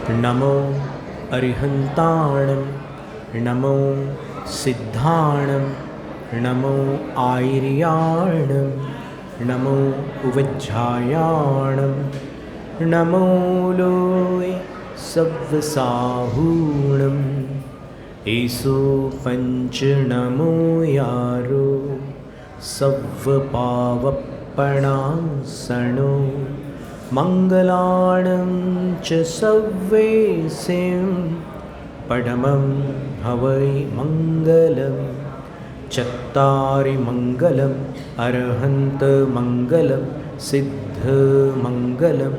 नमो अरिहन्ताणं नमो सिद्धाणं नमो आयर्याणं नमो उवज्झायाणं नमो लोय सव्वसाहूणं ईसो पंच नमो यारो सव्वपावप्पणासनो मंगलाणं च सव्वेसिं पडमं हवै मंगलं चत्तारि मंगलम् अरहन्त मंगलं सिद्ध मंगलं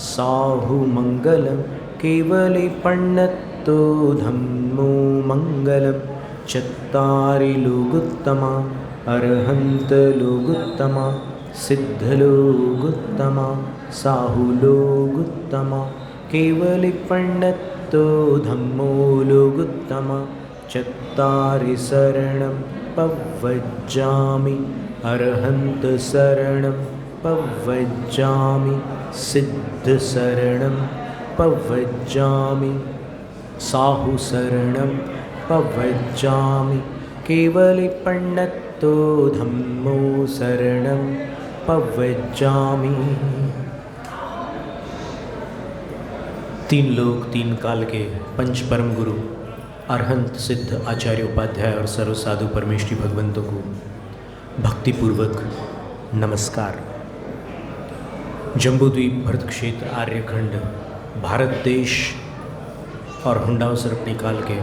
साहु मंगलं केवलिपण्णत्तो धम्मो मंगलं चत्तारि लोगुत्तमा अरहन्त लोगुत्तमा सिद्ध लोगुत्तमा साहु लोगुत्तमा केवलिपण्णत्तो धम्मो लोगुत्तमा चत्तारि शरणं पव्वज्जामि अरहन्त शरणं पव्वज्जामि सिद्ध शरणं पव्वज्जामि साहु शरणं पव्वज्जामि केवलिपण्णत्तो धम्मो शरणं पव्वज्जामि। तीन लोक तीन काल के पंच परम गुरु अरहंत सिद्ध आचार्य उपाध्याय और सर्व साधु परमेष्ठी भगवंतों को भक्तिपूर्वक नमस्कार। जम्बूद्वीप भरत क्षेत्र आर्यखंड भारत देश और हुंडावसरपणी काल के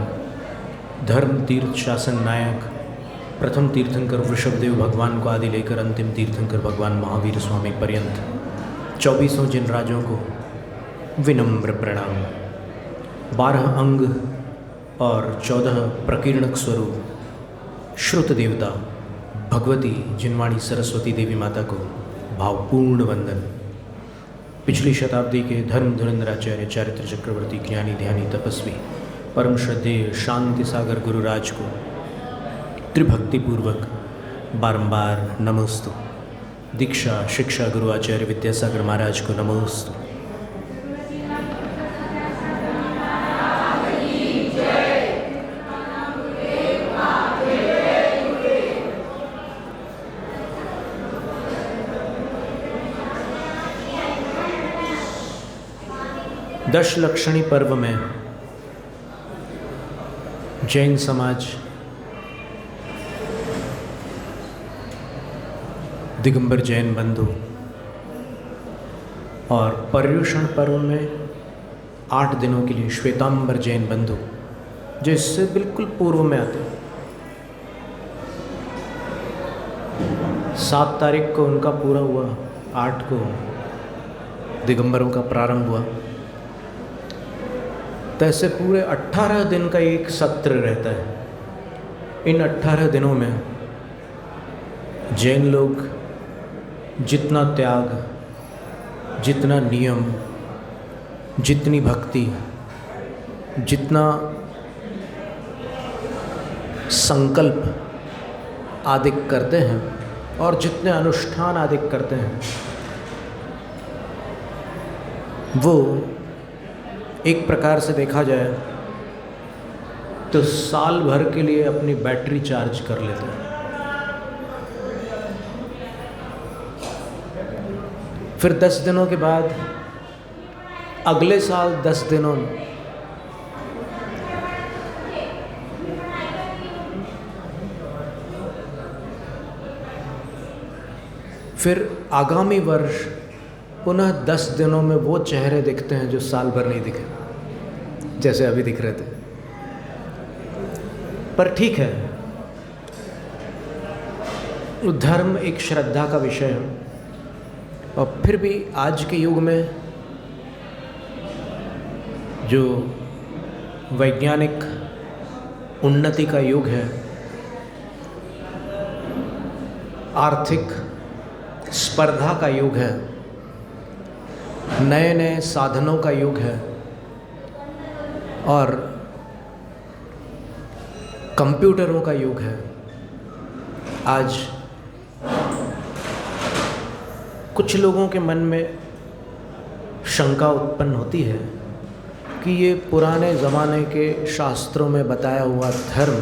धर्म तीर्थ शासन नायक प्रथम तीर्थंकर वृषभदेव भगवान को आदि लेकर अंतिम तीर्थंकर भगवान महावीर स्वामी पर्यंत 24 जिन राजों को विनम्र प्रणाम। 12 अंग और 14 प्रकीर्णक स्वरूप श्रुत देवता भगवती जिनवाणी सरस्वती देवी माता को भावपूर्ण वंदन। पिछली शताब्दी के धर्म धुरंधराचार्य चारित्र चक्रवर्ती ज्ञानी ध्यानी तपस्वी परम श्रद्धेय शांति सागर गुरुराज को त्रिभक्तिपूर्वक बारंबार नमोस्तु। दीक्षा शिक्षा गुरु आचार्य विद्यासागर महाराज को नमोस्तु। दशलक्षणी पर्व में जैन समाज दिगंबर जैन बंधु और पर्युषण पर्व में 8 दिनों के लिए श्वेतांबर जैन बंधु जो इससे बिल्कुल पूर्व में आते हैं। 7 तारीख को उनका पूरा हुआ, 8 को दिगंबरों का प्रारंभ हुआ। तो ऐसे पूरे 18 दिन का एक सत्र रहता है। इन 18 दिनों में जैन लोग जितना त्याग, जितना नियम, जितनी भक्ति, जितना संकल्प आदि करते हैं और जितने अनुष्ठान आदि करते हैं वो एक प्रकार से देखा जाए तो साल भर के लिए अपनी बैटरी चार्ज कर लेते हैं। फिर 10 दिनों के बाद अगले साल 10 दिनों फिर आगामी वर्ष पुनः 10 दिनों में वो चेहरे दिखते हैं जो साल भर नहीं दिखे, जैसे अभी दिख रहे थे। पर ठीक है, धर्म एक श्रद्धा का विषय है और फिर भी आज के युग में जो वैज्ञानिक उन्नति का युग है, आर्थिक स्पर्धा का युग है, नए नए साधनों का युग है और कंप्यूटरों का युग है। आज कुछ लोगों के मन में शंका उत्पन्न होती है कि ये पुराने ज़माने के शास्त्रों में बताया हुआ धर्म,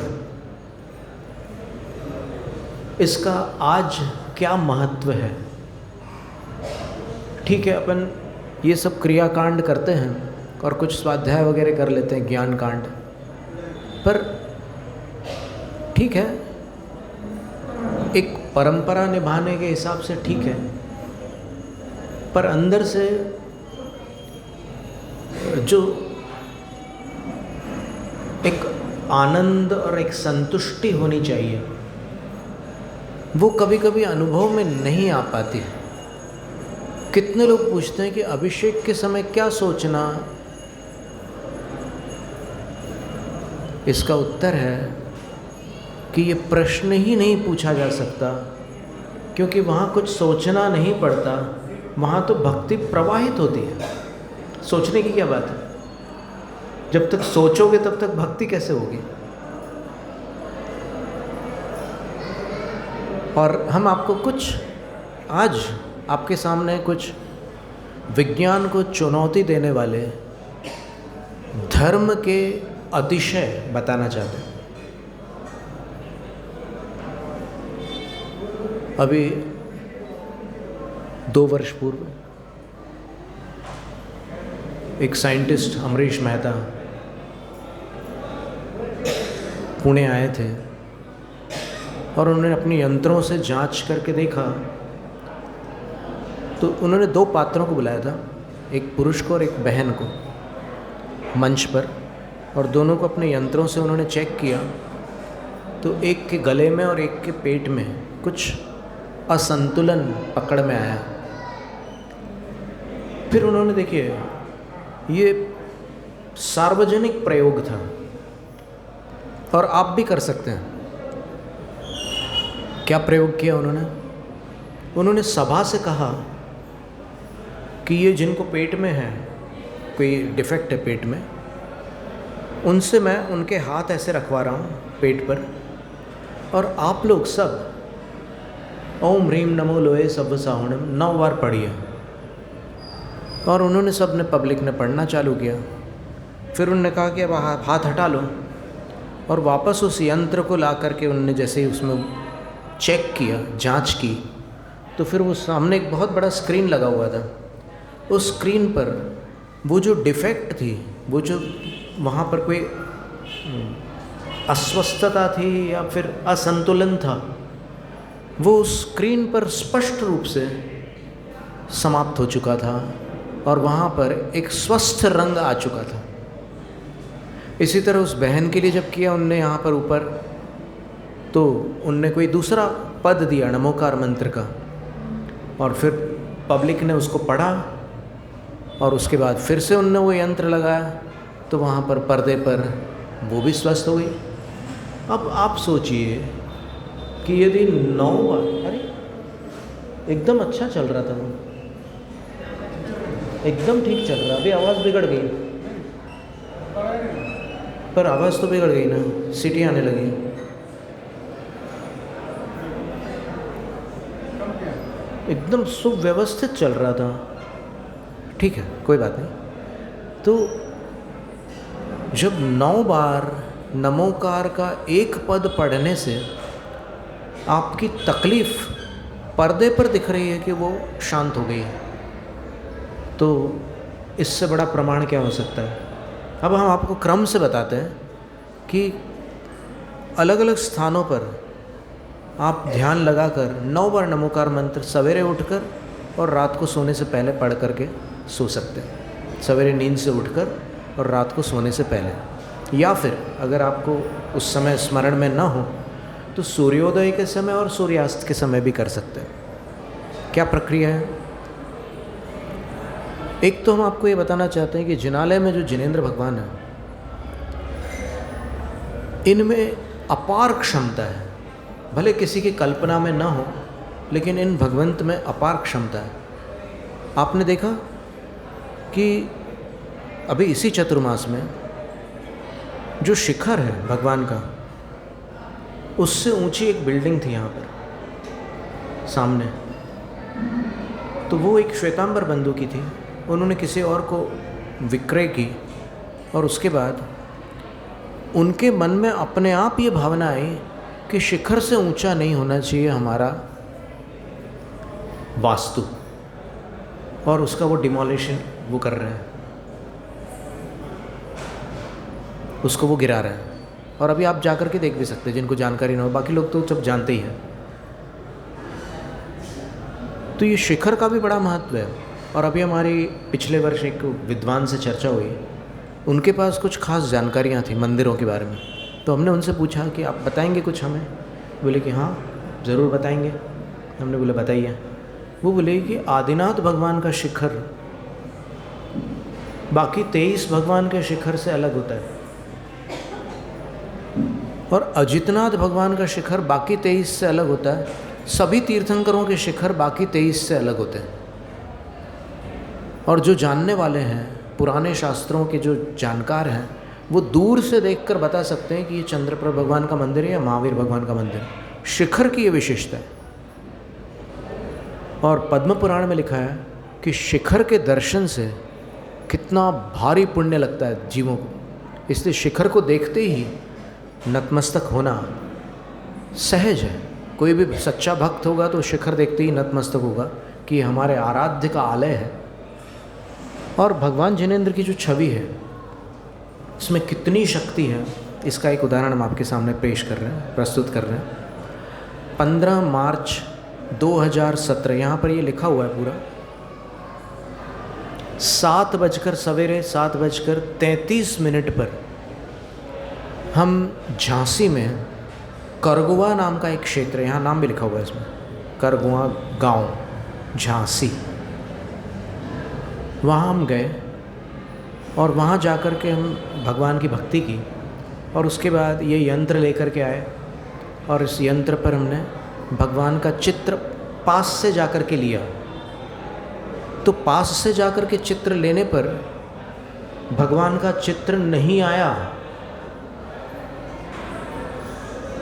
इसका आज क्या महत्व है। ठीक है, अपन ये सब क्रियाकांड करते हैं और कुछ स्वाध्याय वगैरह कर लेते हैं, ज्ञान कांड, पर ठीक है, एक परंपरा निभाने के हिसाब से ठीक है, पर अंदर से जो एक आनंद और एक संतुष्टि होनी चाहिए, वो कभी कभी अनुभव में नहीं आ पाती। कितने लोग पूछते हैं कि अभिषेक के समय क्या सोचना। इसका उत्तर है कि ये प्रश्न ही नहीं पूछा जा सकता, क्योंकि वहाँ कुछ सोचना नहीं पड़ता, वहाँ तो भक्ति प्रवाहित होती है। सोचने की क्या बात है? जब तक सोचोगे तब तक भक्ति कैसे होगी? और हम आपको कुछ आज आपके सामने कुछ विज्ञान को चुनौती देने वाले धर्म के अतिशय बताना चाहते हैं। अभी 2 वर्ष पूर्व एक साइंटिस्ट अमरीश मेहता पुणे आए थे और उन्होंने अपने यंत्रों से जांच करके देखा, तो उन्होंने 2 पात्रों को बुलाया था, एक पुरुष को और एक बहन को, मंच पर, और दोनों को अपने यंत्रों से उन्होंने चेक किया। तो एक के गले में और एक के पेट में कुछ असंतुलन पकड़ में आया। फिर उन्होंने, देखिए, ये सार्वजनिक प्रयोग था और आप भी कर सकते हैं। क्या प्रयोग किया उन्होंने सभा से कहा कि ये जिनको पेट में है, कोई डिफेक्ट है पेट में, उनसे मैं उनके हाथ ऐसे रखवा रहा हूँ पेट पर, और आप लोग सब ओम ह्रीम नमो लोहे सव्व साहुणम 9 बार पढ़िए। और उन्होंने, सब ने, पब्लिक ने पढ़ना चालू किया। फिर उन्होंने कहा कि अब हाथ हटा लो, और वापस उस यंत्र को ला करके उन्होंने जैसे ही उसमें चेक किया, जांच की, तो फिर वो सामने एक बहुत बड़ा स्क्रीन लगा हुआ था। उस स्क्रीन पर वो जो डिफेक्ट थी, वो जो वहाँ पर कोई अस्वस्थता थी या फिर असंतुलन था, वो उस स्क्रीन पर स्पष्ट रूप से समाप्त हो चुका था और वहाँ पर एक स्वस्थ रंग आ चुका था। इसी तरह उस बहन के लिए जब किया उनने यहाँ पर ऊपर, तो उनने कोई दूसरा पद दिया नमोकार मंत्र का, और फिर पब्लिक ने उसको पढ़ा, और उसके बाद फिर से उनने वो यंत्र लगाया, तो वहाँ पर पर्दे पर वो भी स्वस्थ हो गई। अब आप सोचिए कि यदि 9 बार, अरे एकदम अच्छा चल रहा था वो, एकदम ठीक चल रहा, अभी आवाज़ बिगड़ गई, पर आवाज़ तो बिगड़ गई ना, सीटी आने लगी। एकदम सुव्यवस्थित चल रहा था, ठीक है, कोई बात नहीं। तो जब 9 बार नमोकार का एक पद पढ़ने से आपकी तकलीफ़ पर्दे पर दिख रही है कि वो शांत हो गई है, तो इससे बड़ा प्रमाण क्या हो सकता है। अब हम आपको क्रम से बताते हैं कि अलग अलग स्थानों पर आप ध्यान लगाकर 9 बार नमोकार मंत्र सवेरे उठकर और रात को सोने से पहले पढ़ करके सो सकते हैं। सवेरे नींद से उठकर और रात को सोने से पहले, या फिर अगर आपको उस समय स्मरण में ना हो तो सूर्योदय के समय और सूर्यास्त के समय भी कर सकते हैं। क्या प्रक्रिया है? एक तो हम आपको ये बताना चाहते हैं कि जिनालय में जो जिनेंद्र भगवान है, इनमें अपार क्षमता है। भले किसी की कल्पना में ना हो, लेकिन इन भगवंत में अपार क्षमता है। आपने देखा कि अभी इसी चतुर्मास में जो शिखर है भगवान का, उससे ऊंची एक बिल्डिंग थी यहाँ पर सामने, तो वो एक श्वेतांबर बंधु की थी। उन्होंने किसी और को विक्रय की और उसके बाद उनके मन में अपने आप ये भावना आई कि शिखर से ऊंचा नहीं होना चाहिए हमारा वास्तु, और उसका वो डिमोलिशन वो कर रहे हैं, उसको वो गिरा रहे हैं। और अभी आप जाकर के देख भी सकते हैं, जिनको जानकारी ना हो, बाकी लोग तो सब जानते ही हैं। तो ये शिखर का भी बड़ा महत्व है। और अभी हमारी पिछले वर्ष एक विद्वान से चर्चा हुई, उनके पास कुछ खास जानकारियाँ थी मंदिरों के बारे में। तो हमने उनसे पूछा कि आप बताएंगे कुछ हमें? बोले कि हाँ ज़रूर बताएंगे। हमने बोले बताइए। वो बोले कि आदिनाथ भगवान का शिखर बाकी 23 भगवान के शिखर से अलग होता है, और अजितनाथ भगवान का शिखर बाकी 23 से अलग होता है। सभी तीर्थंकरों के शिखर बाकी 23 से अलग होते हैं। और जो जानने वाले हैं, पुराने शास्त्रों के जो जानकार हैं, वो दूर से देखकर बता सकते हैं कि ये चंद्रप्रभ भगवान का मंदिर है या महावीर भगवान का मंदिर है। शिखर की ये विशेषता है। और पद्म पुराण में लिखा है कि शिखर के दर्शन से कितना भारी पुण्य लगता है जीवों को। इसलिए शिखर को देखते ही नतमस्तक होना सहज है। कोई भी सच्चा भक्त होगा तो शिखर देखते ही नतमस्तक होगा कि हमारे आराध्य का आलय है। और भगवान जिनेंद्र की जो छवि है, इसमें कितनी शक्ति है, इसका एक उदाहरण हम आपके सामने पेश कर रहे हैं, प्रस्तुत कर रहे हैं। 15 मार्च 2017, यहाँ पर ये लिखा हुआ है पूरा, 7:33 पर हम झांसी में करगुआ नाम का एक क्षेत्र है, यहाँ नाम भी लिखा हुआ है इसमें, करगुआ गांव, झांसी। वहाँ हम गए और वहाँ जाकर के हम भगवान की भक्ति की। और उसके बाद ये यंत्र लेकर के आए, और इस यंत्र पर हमने भगवान का चित्र पास से जाकर के लिया। तो पास से जाकर के चित्र लेने पर भगवान का चित्र नहीं आया,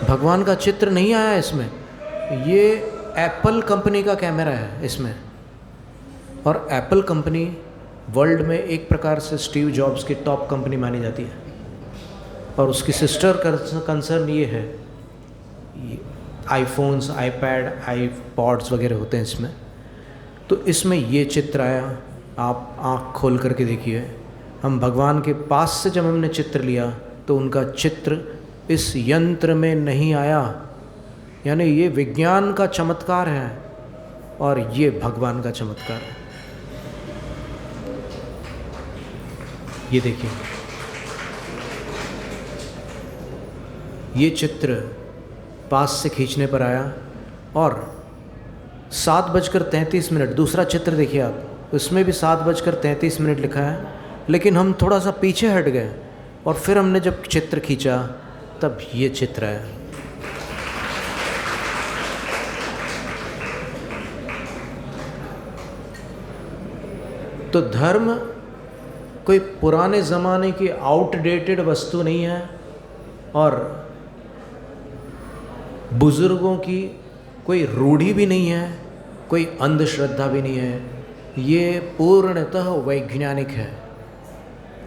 भगवान का चित्र नहीं आया इसमें। ये एप्पल कंपनी का कैमरा है इसमें, और एप्पल कंपनी वर्ल्ड में एक प्रकार से स्टीव जॉब्स की टॉप कंपनी मानी जाती है। और उसकी सिस्टर कंसर्न ये है, आईफोन्स, आईपैड, आईपॉड्स वगैरह होते हैं इसमें। तो इसमें ये चित्र आया, आप आँख खोल करके देखिए। हम भगवान के पास से जब हमने चित्र लिया तो उनका चित्र इस यंत्र में नहीं आया। यानी ये विज्ञान का चमत्कार है और ये भगवान का चमत्कार है। ये देखिए, ये चित्र पास से खींचने पर आया और 7:33। दूसरा चित्र देखिए आप, उसमें भी 7:33 लिखा है, लेकिन हम थोड़ा सा पीछे हट गए और फिर हमने जब चित्र खींचा तब ये चित्र है। तो धर्म कोई पुराने ज़माने की आउटडेटेड वस्तु नहीं है, और बुज़ुर्गों की कोई रूढ़ी भी नहीं है, कोई अंधश्रद्धा भी नहीं है। ये पूर्णतः वैज्ञानिक है।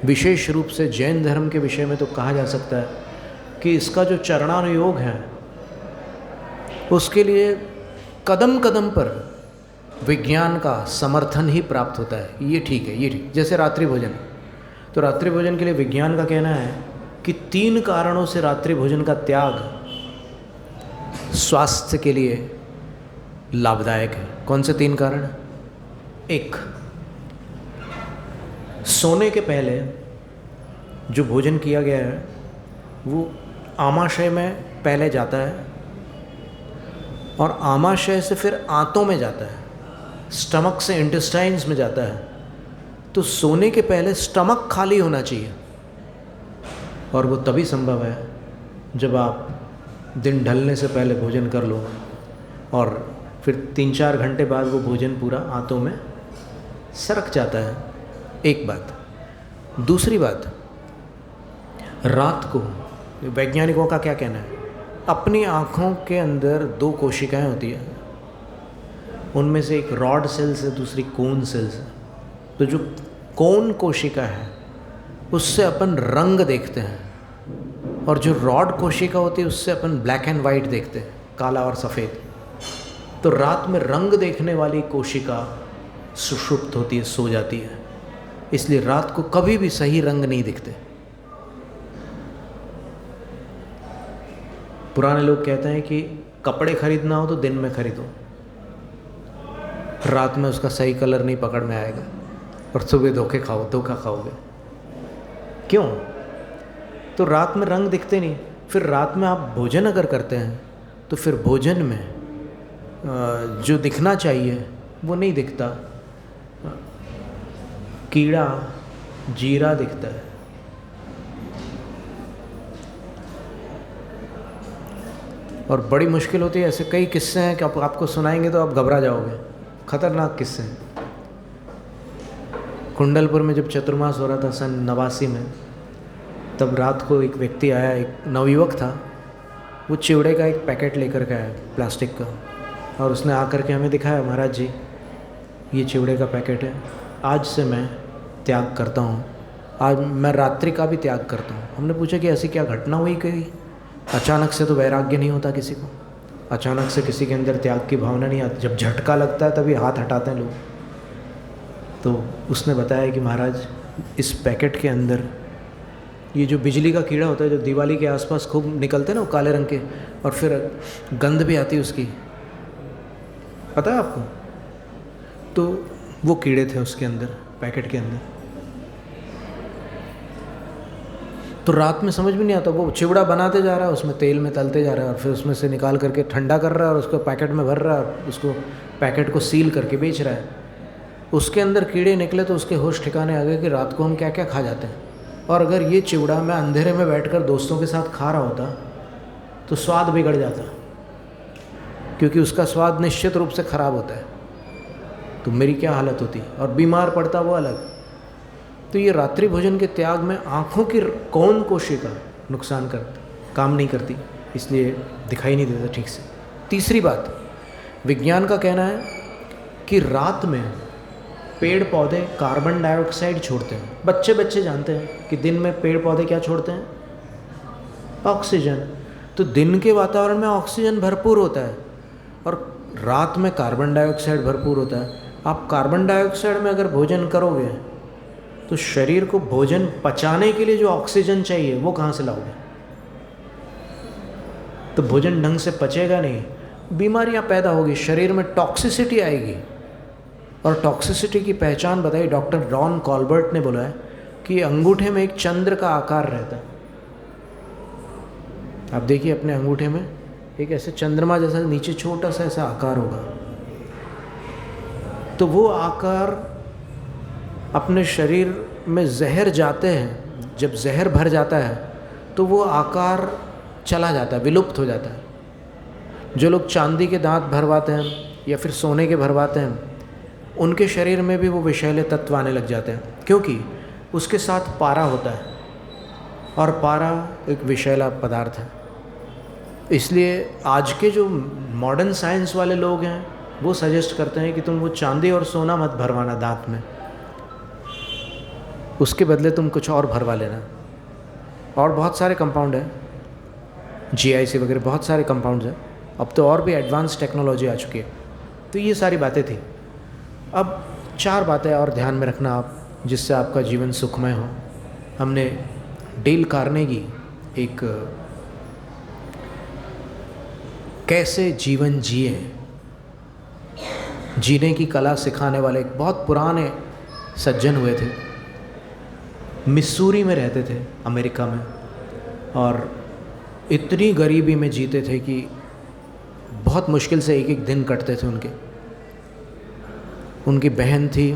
विशेष रूप से जैन धर्म के विषय में तो कहा जा सकता है कि इसका जो चरणानुयोग है, उसके लिए कदम कदम पर विज्ञान का समर्थन ही प्राप्त होता है। ये ठीक है, ये ठीक। जैसे रात्रि भोजन, तो रात्रि भोजन के लिए विज्ञान का कहना है कि 3 कारणों से रात्रि भोजन का त्याग स्वास्थ्य के लिए लाभदायक है। कौन से 3 कारण? 1, सोने के पहले जो भोजन किया गया है वो आमाशय में पहले जाता है, और आमाशय से फिर आंतों में जाता है, स्टमक से इंटेस्टाइन्स में जाता है। तो सोने के पहले स्टमक खाली होना चाहिए, और वो तभी संभव है जब आप दिन ढलने से पहले भोजन कर लो, और फिर 3-4 घंटे बाद वो भोजन पूरा आंतों में सरक जाता है। एक बात। दूसरी बात, रात को वैज्ञानिकों का क्या कहना है, अपनी आँखों के अंदर 2 कोशिकाएं होती हैं, उनमें से एक रॉड सेल्स है, दूसरी कोन सेल्स है। तो जो कोन कोशिका है उससे अपन रंग देखते हैं, और जो रॉड कोशिका होती है उससे अपन ब्लैक एंड वाइट देखते हैं, काला और सफ़ेद। तो रात में रंग देखने वाली कोशिका सुषुप्त होती है, सो जाती है, इसलिए रात को कभी भी सही रंग नहीं दिखते। पुराने लोग कहते हैं कि कपड़े खरीदना हो तो दिन में खरीदो, रात में उसका सही कलर नहीं पकड़ में आएगा और सुबह धोखा खाओगे। क्यों? तो रात में रंग दिखते नहीं। फिर रात में आप भोजन अगर करते हैं तो फिर भोजन में जो दिखना चाहिए वो नहीं दिखता। कीड़ा जीरा दिखता है, और बड़ी मुश्किल होती है। ऐसे कई किस्से हैं कि आपको सुनाएंगे तो आप घबरा जाओगे, खतरनाक किस्से हैं। कुंडलपुर में जब चतुर्मास हो रहा था सन 89 में, तब रात को एक व्यक्ति आया, एक नवयुवक था, वो चिवड़े का एक पैकेट लेकर के आया प्लास्टिक का, और उसने आकर के हमें दिखाया, महाराज जी ये चिवड़े का पैकेट है, आज से मैं त्याग करता हूँ, आज मैं रात्रि का भी त्याग करता हूँ। हमने पूछा कि ऐसी क्या घटना हुई? कहीं अचानक से तो वैराग्य नहीं होता किसी को, अचानक से किसी के अंदर त्याग की भावना नहीं आती, जब झटका लगता है तभी हाथ हटाते हैं लोग। तो उसने बताया कि महाराज इस पैकेट के अंदर ये जो बिजली का कीड़ा होता है, जो दिवाली के आसपास खूब निकलते हैं ना, वो काले रंग के, और फिर गंध भी आती है उसकी, पता है आपको? तो वो कीड़े थे उसके अंदर, पैकेट के अंदर। तो रात में समझ में नहीं आता, वो चिवड़ा बनाते जा रहा है, उसमें तेल में तलते जा रहा है, और फिर उसमें से निकाल करके ठंडा कर रहा है और उसको पैकेट में भर रहा है, और उसको पैकेट को सील करके बेच रहा है। उसके अंदर कीड़े निकले तो उसके होश ठिकाने आ गए कि रात को हम क्या क्या खा जाते हैं। और अगर ये चिवड़ा मैं अंधेरे में बैठकर दोस्तों के साथ खा रहा होता तो स्वाद बिगड़ जाता, क्योंकि उसका स्वाद निश्चित रूप से ख़राब होता है। तो मेरी क्या हालत होती, और बीमार पड़ता वो अलग। तो ये रात्रि भोजन के त्याग में आँखों की कौन कोशिका नुकसान काम नहीं करती, इसलिए दिखाई नहीं देता ठीक से। तीसरी बात, विज्ञान का कहना है कि रात में पेड़ पौधे कार्बन डाइऑक्साइड छोड़ते हैं। बच्चे जानते हैं कि दिन में पेड़ पौधे क्या छोड़ते हैं? ऑक्सीजन। तो दिन के वातावरण में ऑक्सीजन भरपूर होता है और रात में कार्बन डाइऑक्साइड भरपूर होता है। आप कार्बन डाइऑक्साइड में अगर भोजन करोगे तो शरीर को भोजन पचाने के लिए जो ऑक्सीजन चाहिए वो कहाँ से लाओगे? तो भोजन ढंग से पचेगा नहीं, बीमारियां पैदा होगी, शरीर में टॉक्सिसिटी आएगी। और टॉक्सिसिटी की पहचान बताई डॉक्टर रॉन कॉल्बर्ट ने बोला है कि अंगूठे में एक चंद्र का आकार रहता है। आप देखिए अपने अंगूठे में एक ऐसे चंद्रमा जैसा नीचे छोटा सा ऐसा आकार होगा। तो वो आकार अपने शरीर में जहर जाते हैं, जब जहर भर जाता है तो वो आकार चला जाता है, विलुप्त हो जाता है। जो लोग चांदी के दांत भरवाते हैं या फिर सोने के भरवाते हैं, उनके शरीर में भी वो विषैले तत्व आने लग जाते हैं, क्योंकि उसके साथ पारा होता है और पारा एक विषैला पदार्थ है। इसलिए आज के जो मॉडर्न साइंस वाले लोग हैं वो सजेस्ट करते हैं कि तुम वो चांदी और सोना मत भरवाना दांत में, उसके बदले तुम कुछ और भरवा लेना। और बहुत सारे कंपाउंड हैं, GIC वगैरह बहुत सारे कंपाउंड्स हैं। अब तो और भी एडवांस टेक्नोलॉजी आ चुकी है। तो ये सारी बातें थी। अब 4 बातें और ध्यान में रखना आप, जिससे आपका जीवन सुखमय हो। हमने डेल कार्नेगी एक कैसे जीवन जीने की कला सिखाने वाले एक बहुत पुराने सज्जन हुए थे, मिसूरी में रहते थे अमेरिका में, और इतनी गरीबी में जीते थे कि बहुत मुश्किल से एक एक दिन कटते थे उनके। उनकी बहन थी,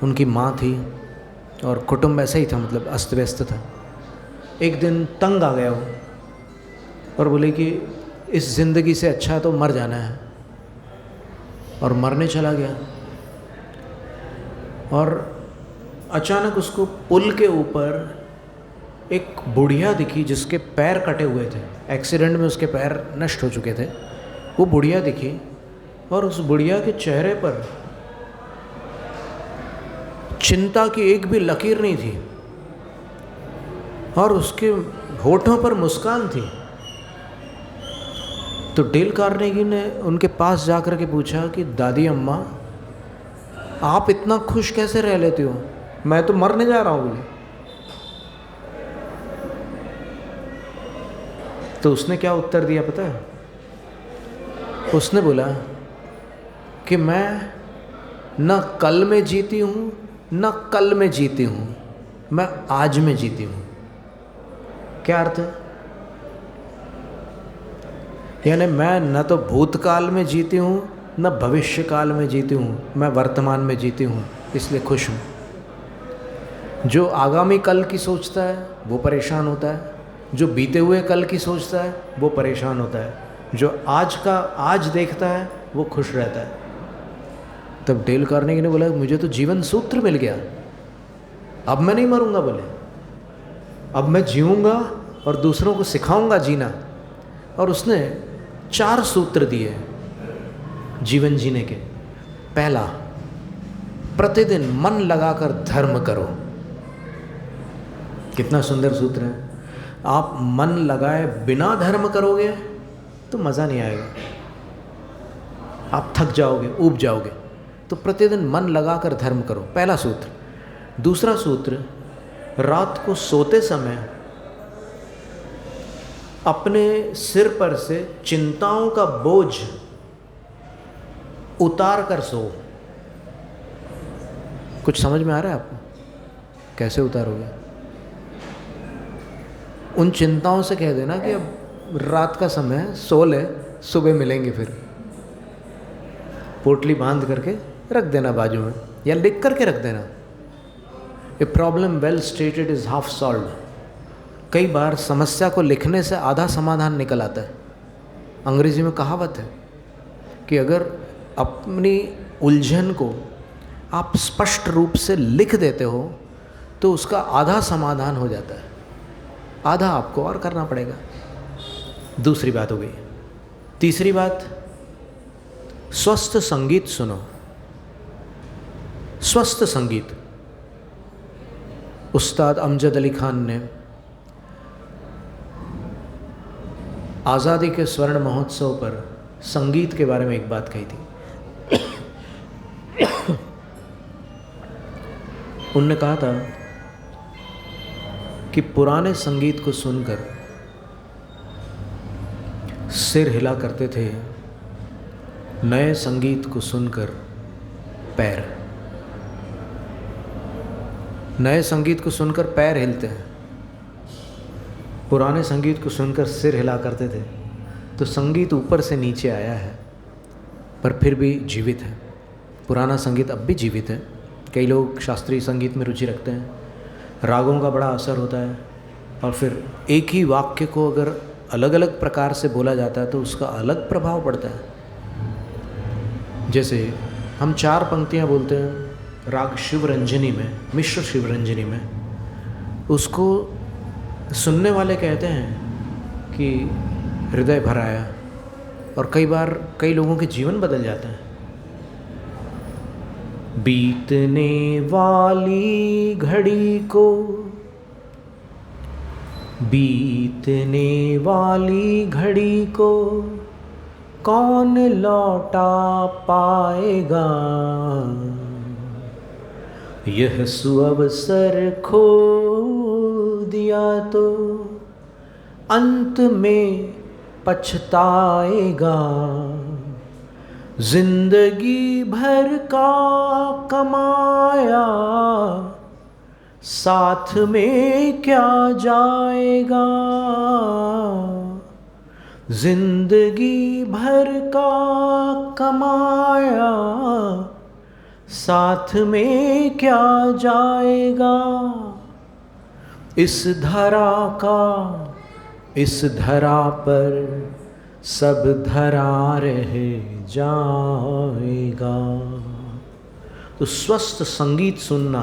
उनकी माँ थी, और कुटुंब ऐसा ही था, मतलब अस्त व्यस्त था। एक दिन तंग आ गया वो और बोले कि इस ज़िंदगी से अच्छा तो मर जाना है, और मरने चला गया। और अचानक उसको पुल के ऊपर एक बुढ़िया दिखी जिसके पैर कटे हुए थे, एक्सीडेंट में उसके पैर नष्ट हो चुके थे। वो बुढ़िया दिखी और उस बुढ़िया के चेहरे पर चिंता की एक भी लकीर नहीं थी। और उसके होठों पर मुस्कान थी। तो डेल कार्नेगी ने उनके पास जाकर के पूछा कि दादी अम्मा, आप इतना खुश कैसे रह लेते हो, मैं तो मरने जा रहा हूँ बोले। तो उसने क्या उत्तर दिया पता है? उसने बोला कि मैं न कल में जीती हूँ न कल में जीती हूँ, मैं आज में जीती हूँ। क्या अर्थ है? यानी मैं न तो भूतकाल में जीती हूँ न भविष्य काल में जीती हूँ, मैं वर्तमान में जीती हूँ, इसलिए खुश हूँ। जो आगामी कल की सोचता है वो परेशान होता है, जो बीते हुए कल की सोचता है वो परेशान होता है, जो आज का आज देखता है वो खुश रहता है। तब डेल कार्नेगी ने बोला मुझे तो जीवन सूत्र मिल गया, अब मैं नहीं मरूंगा बोले, अब मैं जीऊँगा और दूसरों को सिखाऊंगा जीना। और उसने 4 सूत्र दिए जीवन जीने के। पहला, प्रतिदिन मन लगाकर धर्म करो। कितना सुंदर सूत्र है। आप मन लगाए बिना धर्म करोगे तो मज़ा नहीं आएगा, आप थक जाओगे, ऊब जाओगे। तो प्रतिदिन मन लगाकर धर्म करो, पहला सूत्र। दूसरा सूत्र, रात को सोते समय अपने सिर पर से चिंताओं का बोझ उतार कर सो। कुछ समझ में आ रहा है आपको? कैसे उतारोगे? उन चिंताओं से कह देना कि अब रात का समय है, सो ले, सुबह मिलेंगे फिर। पोटली बांध करके रख देना बाजू में, या लिख करके रख देना। A problem well stated is half solved. कई बार समस्या को लिखने से आधा समाधान निकल आता है। अंग्रेजी में कहावत है कि अगर अपनी उलझन को आप स्पष्ट रूप से लिख देते हो तो उसका आधा समाधान हो जाता है, आधा आपको और करना पड़ेगा। दूसरी बात हो गई। तीसरी बात, स्वस्थ संगीत सुनो। स्वस्थ संगीत। उस्ताद अमजद अली खान ने आज़ादी के स्वर्ण महोत्सव पर संगीत के बारे में एक बात कही थी। उनने कहा था कि पुराने संगीत को सुनकर सिर हिला करते थे, नए संगीत को सुनकर पैर। नए संगीत को सुनकर पैर हिलते हैं, पुराने संगीत को सुनकर सिर हिला करते थे। तो संगीत ऊपर से नीचे आया है पर फिर भी जीवित है। पुराना संगीत अब भी जीवित है। कई लोग शास्त्रीय संगीत में रुचि रखते हैं, रागों का बड़ा असर होता है, और फिर एक ही वाक्य को अगर अलग अलग प्रकार से बोला जाता है तो उसका अलग प्रभाव पड़ता है। जैसे हम 4 पंक्तियाँ बोलते हैं राग शिवरंजनी में, मिश्र शिवरंजनी में, उसको सुनने वाले कहते हैं कि हृदय भर आया, और कई बार कई लोगों के जीवन बदल जाते हैं। बीतने वाली घड़ी को, बीतने वाली घड़ी को कौन लौटा पाएगा, यह सुअवसर खो दिया तो अंत में पछताएगा, जिंदगी भर का कमाया साथ में क्या जाएगा, जिंदगी भर का कमाया साथ में क्या जाएगा, इस धरा का, इस धरा पर सब धरा रह जाएगा। तो स्वस्थ संगीत सुनना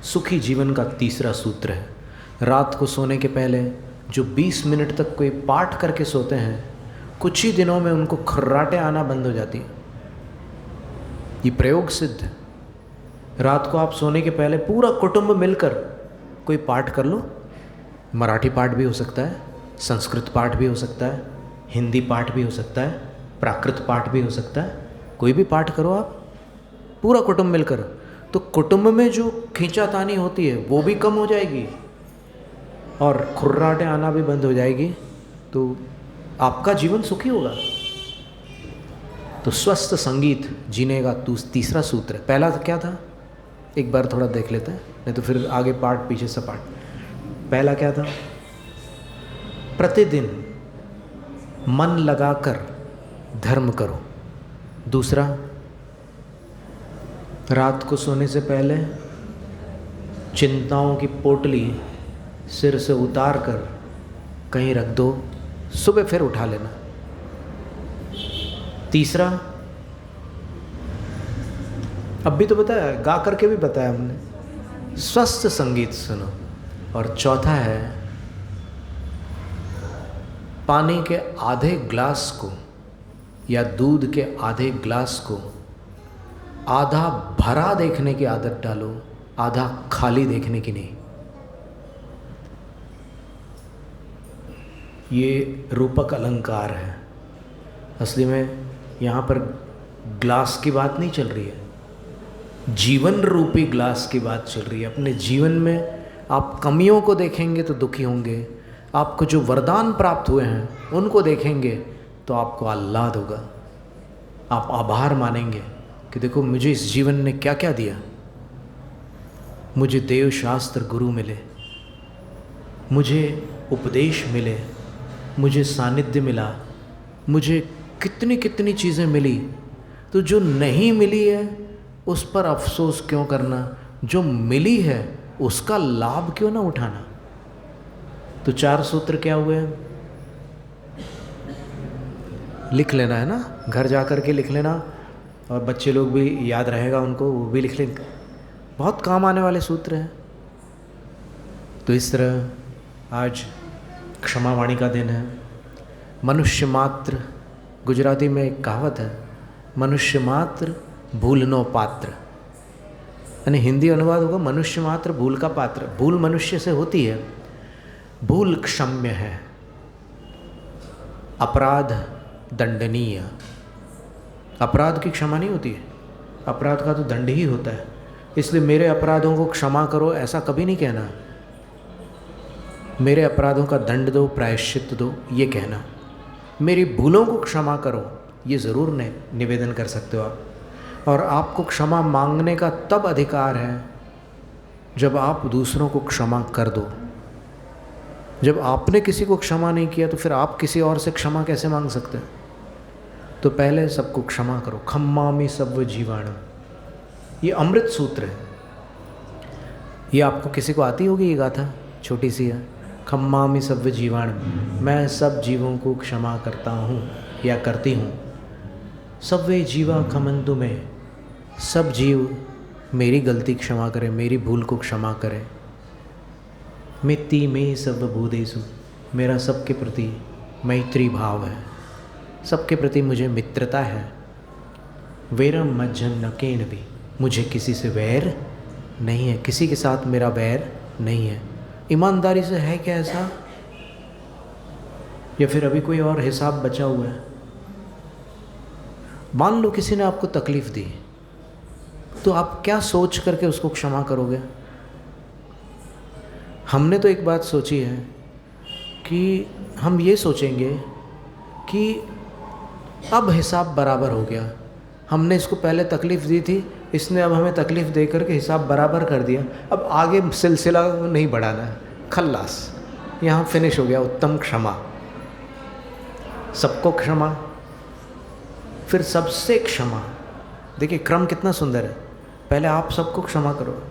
सुखी जीवन का तीसरा सूत्र है। रात को सोने के पहले जो 20 मिनट तक कोई पाठ करके सोते हैं, कुछ ही दिनों में उनको खर्राटे आना बंद हो जाती है। ये प्रयोग सिद्ध है। रात को आप सोने के पहले पूरा कुटुंब मिलकर कोई पाठ कर लो, मराठी पाठ भी हो सकता है, संस्कृत पाठ भी हो सकता है, हिंदी पाठ भी हो सकता है, प्राकृत पाठ भी हो सकता है। कोई भी पाठ करो आप, पूरा कुटुंब मिलकर, तो कुटुंब में जो खींचातानी होती है वो भी कम हो जाएगी और खुर्राटें आना भी बंद हो जाएगी, तो आपका जीवन सुखी होगा। तो स्वस्थ संगीत जीने का तीसरा सूत्र है। पहला क्या था, एक बार थोड़ा देख लेते हैं, नहीं तो फिर आगे पाठ पीछे सपाट। पहला क्या था, प्रतिदिन मन लगाकर धर्म करो। दूसरा, रात को सोने से पहले चिंताओं की पोटली सिर से उतार कर कहीं रख दो, सुबह फिर उठा लेना। तीसरा, अब भी तो बताया, गा करके भी बताया हमने, स्वस्थ संगीत सुनो। और चौथा है, पानी के आधे ग्लास को या दूध के आधे ग्लास को आधा भरा देखने की आदत डालो, आधा खाली देखने की नहीं। ये रूपक अलंकार है। असली में यहाँ पर ग्लास की बात नहीं चल रही है, जीवन रूपी ग्लास की बात चल रही है। अपने जीवन में आप कमियों को देखेंगे तो दुखी होंगे, आपको जो वरदान प्राप्त हुए हैं उनको देखेंगे तो आपको आह्लाद होगा। आप आभार मानेंगे कि देखो मुझे इस जीवन ने क्या क्या दिया। मुझे देव शास्त्र गुरु मिले, मुझे उपदेश मिले, मुझे सानिध्य मिला, मुझे कितनी कितनी चीज़ें मिली। तो जो नहीं मिली है उस पर अफसोस क्यों करना, जो मिली है उसका लाभ क्यों ना उठाना। तो 4 सूत्र क्या हुए, लिख लेना है ना, घर जा कर के लिख लेना, और बच्चे लोग भी याद रहेगा उनको, वो भी लिख लेंगे, बहुत काम आने वाले सूत्र हैं। तो इस तरह आज क्षमा वाणी का दिन है। मनुष्य मात्र, गुजराती में एक कहावत है, मनुष्य मात्र भूलनो पात्र, यानी हिंदी अनुवाद होगा मनुष्य मात्र भूल का पात्र। भूल मनुष्य से होती है, भूल क्षम्य है, अपराध दंडनीय। अपराध की क्षमा नहीं होती है, अपराध का तो दंड ही होता है। इसलिए मेरे अपराधों को क्षमा करो ऐसा कभी नहीं कहना, मेरे अपराधों का दंड दो, प्रायश्चित दो, ये कहना। मेरी भूलों को क्षमा करो, ये ज़रूर निवेदन कर सकते हो आप। और आपको क्षमा मांगने का तब अधिकार है जब आप दूसरों को क्षमा कर दो। जब आपने किसी को क्षमा नहीं किया तो फिर आप किसी और से क्षमा कैसे मांग सकते हैं। तो पहले सबको क्षमा करो। खम्मामि सव्व जीवाणु, ये अमृत सूत्र है। ये आपको किसी को आती होगी ये गाथा, छोटी सी है, खम्मामि सव्व जीवाणु, मैं सब जीवों को क्षमा करता हूँ या करती हूँ। सव्वे जीवा खमन्तु में, सब जीव मेरी गलती क्षमा करें, मेरी भूल को क्षमा करें। मित्ति में सर्वभूतेषु, मेरा सबके प्रति मैत्री भाव है, सबके प्रति मुझे मित्रता है। वैरम मज्जन न केन भी, मुझे किसी से वैर नहीं है, किसी के साथ मेरा वैर नहीं है। ईमानदारी से है क्या ऐसा, या फिर अभी कोई और हिसाब बचा हुआ है। मान लो किसी ने आपको तकलीफ़ दी, तो आप क्या सोच करके उसको क्षमा करोगे। हमने तो एक बात सोची है कि हम ये सोचेंगे कि अब हिसाब बराबर हो गया, हमने इसको पहले तकलीफ़ दी थी, इसने अब हमें तकलीफ़ दे करके हिसाब बराबर कर दिया, अब आगे सिलसिला नहीं बढ़ाना है, खल्लास, यहाँ फिनिश हो गया। उत्तम क्षमा, सबको क्षमा, फिर सबसे क्षमा। देखिए क्रम कितना सुंदर है, पहले आप सबको क्षमा करो,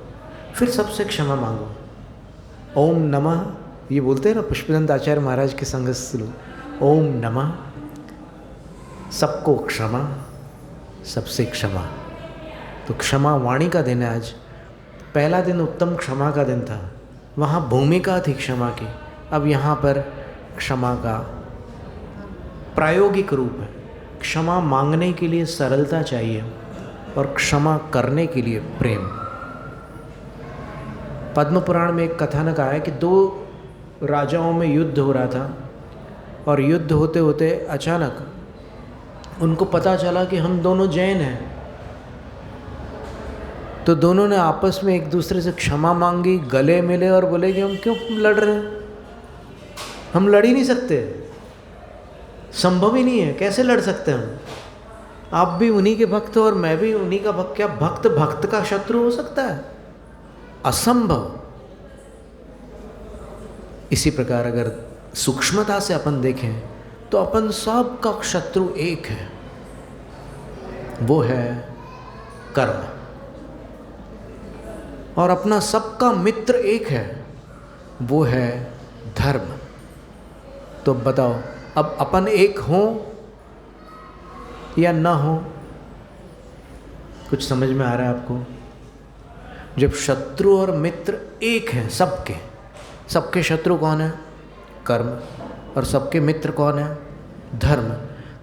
फिर सबसे क्षमा मांगो। ओम नमः, ये बोलते हैं ना पुष्पदंत आचार्य महाराज के संगस्थ लोग, ओम नमः, सबको क्षमा, सबसे क्षमा। तो क्षमा वाणी का दिन है आज। पहला दिन उत्तम क्षमा का दिन था, वहाँ भूमिका थी क्षमा की, अब यहाँ पर क्षमा का प्रायोगिक रूप है। क्षमा मांगने के लिए सरलता चाहिए और क्षमा करने के लिए प्रेम। पद्म पुराण में एक कथानक आया कि 2 राजाओं में युद्ध हो रहा था और युद्ध होते होते अचानक उनको पता चला कि हम दोनों जैन हैं, तो दोनों ने आपस में एक दूसरे से क्षमा मांगी, गले मिले और बोले कि हम क्यों लड़ रहे हैं, हम लड़ ही नहीं सकते, संभव ही नहीं है, कैसे लड़ सकते हैं हम? आप भी उन्हीं के भक्त हो और मैं भी उन्हीं का भक्त। क्या भक्त भक्त का शत्रु हो सकता है? असंभव। इसी प्रकार अगर सूक्ष्मता से अपन देखें तो अपन सब का शत्रु एक है, वो है कर्म, और अपना सबका मित्र एक है, वो है धर्म। तो बताओ अब अपन एक हों या ना हो? कुछ समझ में आ रहा है आपको? जब शत्रु और मित्र एक हैं, सबके शत्रु कौन है? कर्म। और सबके मित्र कौन है? धर्म।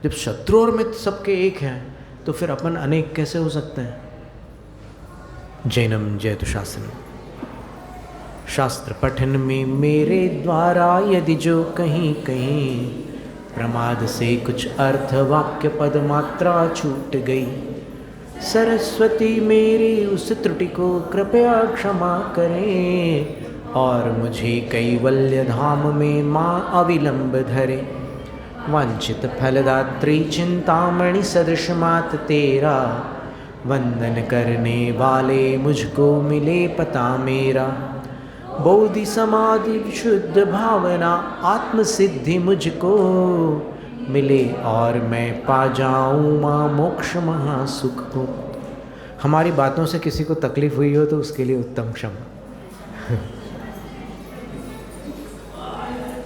जब शत्रु और मित्र सबके एक हैं तो फिर अपन अनेक कैसे हो सकते हैं? जैनम जयतु शास्त्रम। शास्त्र पठन में मेरे द्वारा यदि जो कहीं कहीं प्रमाद से कुछ अर्थ वाक्य पद मात्रा छूट गई, सरस्वती मेरी उस त्रुटि को कृपया क्षमा करें और मुझे कैवल्य धाम में माँ अविलंब धरे। वांछित फलदात्री चिंतामणि सदृश मात तेरा, वंदन करने वाले मुझको मिले पता मेरा। बोधि समाधि शुद्ध भावना आत्म सिद्धि मुझको मिले और मैं पा जाऊँ माँ मोक्ष महासुख को। हमारी बातों से किसी को तकलीफ हुई हो तो उसके लिए उत्तम क्षमा।